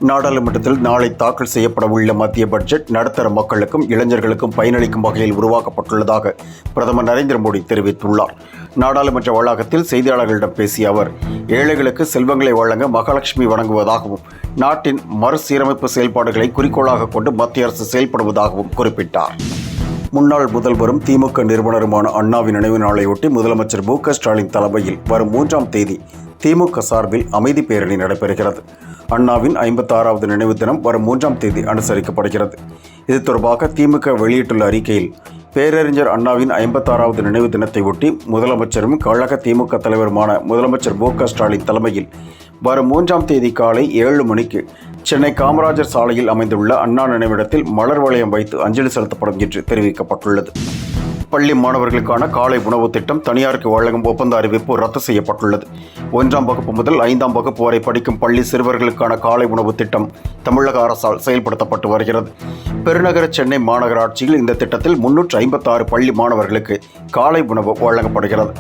நாடாளுமன்றத்தில் நாளை தாக்கல் செய்யப்பட உள்ள மத்திய பட்ஜெட் நடுத்தர மக்களுக்கும் இளைஞர்களுக்கும் பயனளிக்கும் வகையில் உருவாக்கப்பட்டுள்ளதாக பிரதமர் நரேந்திர மோடி தெரிவித்துள்ளார். நாடாளுமன்ற வளாகத்தில் செய்தியாளர்களிடம் பேசிய அவர், ஏழைகளுக்கு செல்வங்களை வழங்க மகாலட்சுமி வழங்குவதாகவும் நாட்டின் மறுசீரமைப்பு செயல்பாடுகளை குறிக்கோளாக கொண்டு மத்திய அரசு செயல்படுவதாகவும் குறிப்பிட்டார். முன்னாள் முதல்வரும் திமுக நிறுவனருமான அண்ணாவின் நினைவு நாளையொட்டி முதலமைச்சர் மு.க. ஸ்டாலின் தலைமையில் வரும் 3ஆம் தேதி திமுக சார்பில் அமைதி பேரணி நடைபெறுகிறது. அண்ணாவின் 56வது நினைவு தினம் வரும் 3ஆம் தேதி அனுசரிக்கப்படுகிறது. இது தொடர்பாக திமுக வெளியிட்டுள்ள அறிக்கையில், பேரறிஞர் அண்ணாவின் 56வது நினைவு தினத்தை ஒட்டி முதலமைச்சரும் கழக திமுக தலைவருமான முதலமைச்சர் மு.க. ஸ்டாலின் தலைமையில் வரும் 3ஆம் தேதி காலை 7 மணிக்கு சென்னை காமராஜர் சாலையில் அமைந்துள்ள அண்ணா நினைவிடத்தில் மலர் வளையம் வைத்து அஞ்சலி செலுத்தப்படும் என்று தெரிவிக்கப்பட்டுள்ளது. பள்ளி மாணவர்களுக்கான காலை உணவு திட்டம் தனியாருக்கு வழங்கும் ஒப்பந்த அறிவிப்பு ரத்து செய்யப்பட்டுள்ளது. 1ஆம் வகுப்பு முதல் 5ஆம் வகுப்பு வரை படிக்கும் பள்ளி சிறுவர்களுக்கான காலை உணவு திட்டம் தமிழக அரசால் செயல்படுத்தப்பட்டு வருகிறது. பெருநகர சென்னை மாநகராட்சியில் இந்த திட்டத்தில் 356 பள்ளி மாணவர்களுக்கு காலை உணவு வழங்கப்படுகிறது.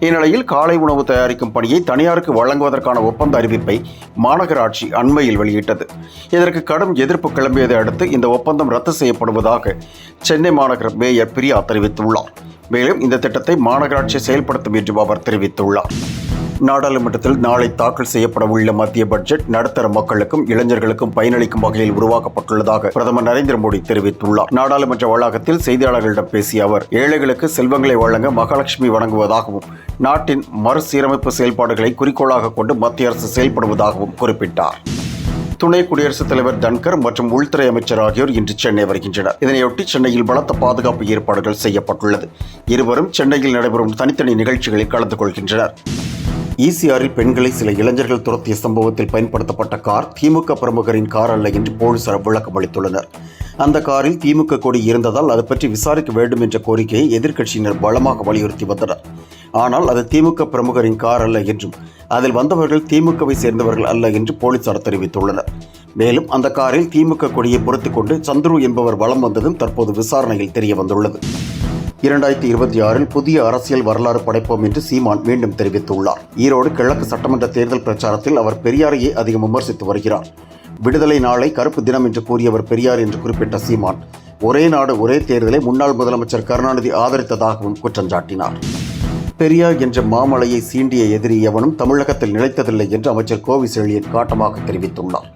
இந்நிலையில் காலை உணவு தயாரிக்கும் பணியை தனியாருக்கு வழங்குவதற்கான ஒப்பந்த அறிவிப்பை மாநகராட்சி அண்மையில் வெளியிட்டது. இதற்கு கடும் எதிர்ப்பு கிளம்பியதை அடுத்து இந்த ஒப்பந்தம் ரத்து செய்யப்படுவதாக சென்னை மாநகர மேயர் பிரியா தெரிவித்துள்ளார். மேலும் இந்த திட்டத்தை மாநகராட்சி செயல்படுத்தும் என்றும் அவர் தெரிவித்துள்ளார். நாடாளுமன்றத்தில் நாளை தாக்கல் செய்யப்பட உள்ள மத்திய பட்ஜெட் நடுத்தர மக்களுக்கும் இளைஞர்களுக்கும் பயனளிக்கும் வகையில் உருவாக்கப்பட்டுள்ளதாக பிரதமர் நரேந்திர மோடி தெரிவித்துள்ளார். நாடாளுமன்ற வளாகத்தில் செய்தியாளர்களிடம் பேசிய அவர், ஏழைகளுக்கு செல்வங்களை வழங்க மகாலட்சுமி வழங்குவதாகவும் நாட்டின் மறுசீரமைப்பு செயல்பாடுகளை குறிக்கோளாக கொண்டு மத்திய அரசு செயல்படுவதாகவும் குறிப்பிட்டார். துணை குடியரசுத் தலைவர் தன்கர் மற்றும் உள்துறை அமைச்சர் ஆகியோர் இன்று சென்னை வருகின்றனர். இதனையொட்டி சென்னையில் பலத்த பாதுகாப்பு ஏற்பாடுகள் செய்யப்பட்டுள்ளது. இருவரும் சென்னையில் நடைபெறும் தனித்தனி நிகழ்ச்சிகளில் கலந்து கொள்கின்றனர். ஈசிஆரில் பெண்களை சில இளைஞர்கள் துரத்திய சம்பவத்தில் பயன்படுத்தப்பட்ட கார் திமுக பிரமுகரின் கார் அல்ல என்று போலீசார் விளக்கம் அளித்துள்ளனர். அந்த காரில் திமுக கொடி இருந்ததால் அது பற்றி விசாரிக்க வேண்டும் என்ற கோரிக்கையை எதிர்க்கட்சியினர் பலமாக வலியுறுத்தி வந்தனர். ஆனால் அது திமுக பிரமுகரின் கார் அல்ல என்றும் அதில் வந்தவர்கள் திமுகவை சேர்ந்தவர்கள் அல்ல என்று போலீசார் தெரிவித்துள்ளனர். மேலும் அந்த காரில் திமுக கொடியை பொருத்திக் கொண்டு சந்துரு என்பவர் வலம் வந்ததும் தற்போது விசாரணையில் தெரிய வந்துள்ளது. 2026இல் புதிய அரசியல் வரலாறு படைப்போம் என்று சீமான் மீண்டும் தெரிவித்துள்ளார். ஈரோடு கிழக்கு சட்டமன்ற தேர்தல் பிரச்சாரத்தில் அவர் பெரியாரையே அதிகம் விமர்சித்து வருகிறார். விடுதலை நாளை கருப்பு தினம் என்று கூறியவர் பெரியார் என்று குறிப்பிட்ட சீமான், ஒரே நாடு ஒரே தேர்தலை முன்னாள் முதலமைச்சர் கருணாநிதி ஆதரித்ததாகவும் குற்றம் சாட்டினார். பெரியார் என்ற மாமலையை சீண்டிய எதிரி எவனும் தமிழகத்தில் நிலைத்ததில்லை என்று அமைச்சர் கோவி செழியன் காட்டமாக தெரிவித்துள்ளார்.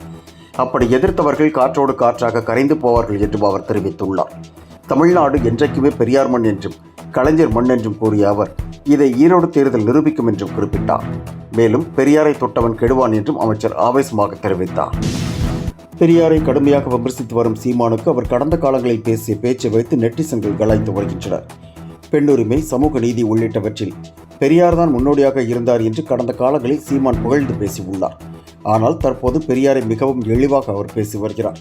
அப்படி எதிர்த்தவர்கள் காற்றோடு காற்றாக கரைந்து போவார்கள் என்றும் அவர் தெரிவித்துள்ளார். தமிழ்நாடு என்றைக்குமே பெரியார் மண் என்றும் கலைஞர் மண் என்றும் கூறிய அவர், இதை ஈரோடு தேர்தல் நிரூபிக்கும் என்றும் குறிப்பிட்டார். மேலும் பெரியாரை தொட்டவன் கெடுவான் என்றும் அமைச்சர் ஆவேசமாக தெரிவித்தார். பெரியாரை கடுமையாக விமர்சித்து வரும் சீமானுக்கு அவர் கடந்த காலங்களில் பேசிய பேச்சை வைத்து நெட்டிசன்கள் கலாய்த்து வருகின்றனர். பெண்ணுரிமை, சமூக நீதி உள்ளிட்டவற்றில் பெரியார் தான் முன்னோடியாக இருந்தார் என்று கடந்த காலங்களில் சீமான் புகழ்ந்து பேசியுள்ளார். ஆனால் தற்போது பெரியாரை மிகவும் இழிவாக அவர் பேசி வருகிறார்.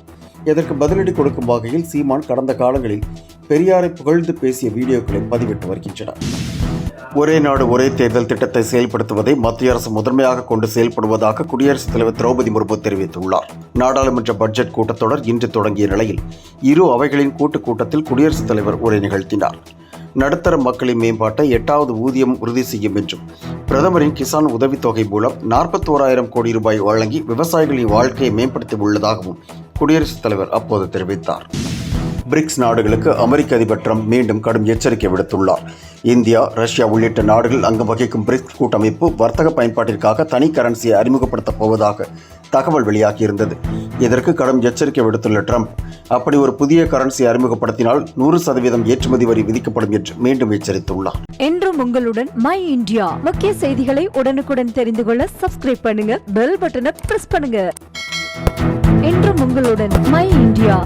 இதற்கு பதிலடி கொடுக்கும் வகையில் சீமான் கடந்த காலங்களில் பெரியாரை புகழ்ந்து பேசிய வீடியோக்களை பதிவிட்டு வருகின்றனர். ஒரே நாடு ஒரே தேர்தல் திட்டத்தை செயல்படுத்துவதை மத்திய அரசு முதன்மையாக கொண்டு செயல்படுவதாக குடியரசுத் தலைவர் திரௌபதி முர்மு தெரிவித்துள்ளார். நாடாளுமன்ற பட்ஜெட் கூட்டத்தொடர் இன்று தொடங்கிய நிலையில் இரு அவைகளின் கூட்டத்தில் குடியரசுத் தலைவர் உரை நிகழ்த்தினார். நடுத்தர மக்களின் மேம்பாட்டை 8வது ஊதியம் உறுதி செய்யும் என்றும் பிரதமரின் கிசான் உதவித்தொகை மூலம் 41,000 கோடி ரூபாய் வழங்கி விவசாயிகளின் வாழ்க்கையை மேம்படுத்தி உள்ளதாகவும் குடியரசுத் தலைவர் அப்போது தெரிவித்தார். பிரிக்ஸ் நாடுகளுக்கு அமெரிக்க அதிபர் ட்ரம்ப் மீண்டும் கடும் எச்சரிக்கை விடுத்துள்ளார். இந்தியா, ரஷ்யா உள்ளிட்ட நாடுகள் அங்கம் வகிக்கும் பிரிக்ஸ் கூட்டமைப்பு வர்த்தக பயன்பாட்டிற்காக தனி கரன்சியை அறிமுகப்படுத்தப் போவதாக தகவல் வெளியாகியிருந்தது. இதற்கு கடும் எச்சரிக்கை விடுத்துள்ள ட்ரம்ப், அப்படி ஒரு புதிய கரன்சி அறிமுகப்படுத்தினால் 100% ஏற்றுமதி வரி விதிக்கப்படும் என்று மீண்டும் எச்சரித்துள்ளார். என்றும் உங்களுடன் மை இந்தியா. முக்கிய செய்திகளை உடனுக்குடன் தெரிந்து கொள்ள சப்ஸ்கிரைப் பண்ணுங்க, பெல் பட்டனை பிரஸ் பண்ணுங்க. என்றும் உங்களுடன் மை இந்தியா.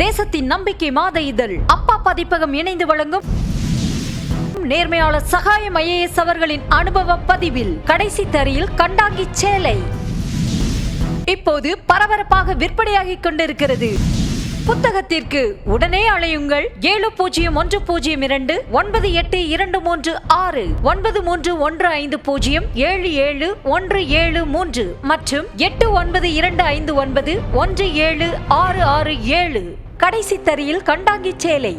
தேசத்தின் நம்பிக்கை மாத இதழ் அப்பா பதிப்பகம் இணைந்து வழங்கும் நேர்மையாளர் சகாயம் IAS அவர்களின் அனுபவ பதிவில் கடைசி தரியில் கண்டாங்கி சேலை இப்போது பரபரப்பாக விற்பனையாகிக் கொண்டிருக்கிறது. புத்தகத்திற்கு உடனே அழையுங்கள் 701002 982336 9315077173 மற்றும் 8925917667. கடைசி தரியில் கண்டாங்கி சேலை.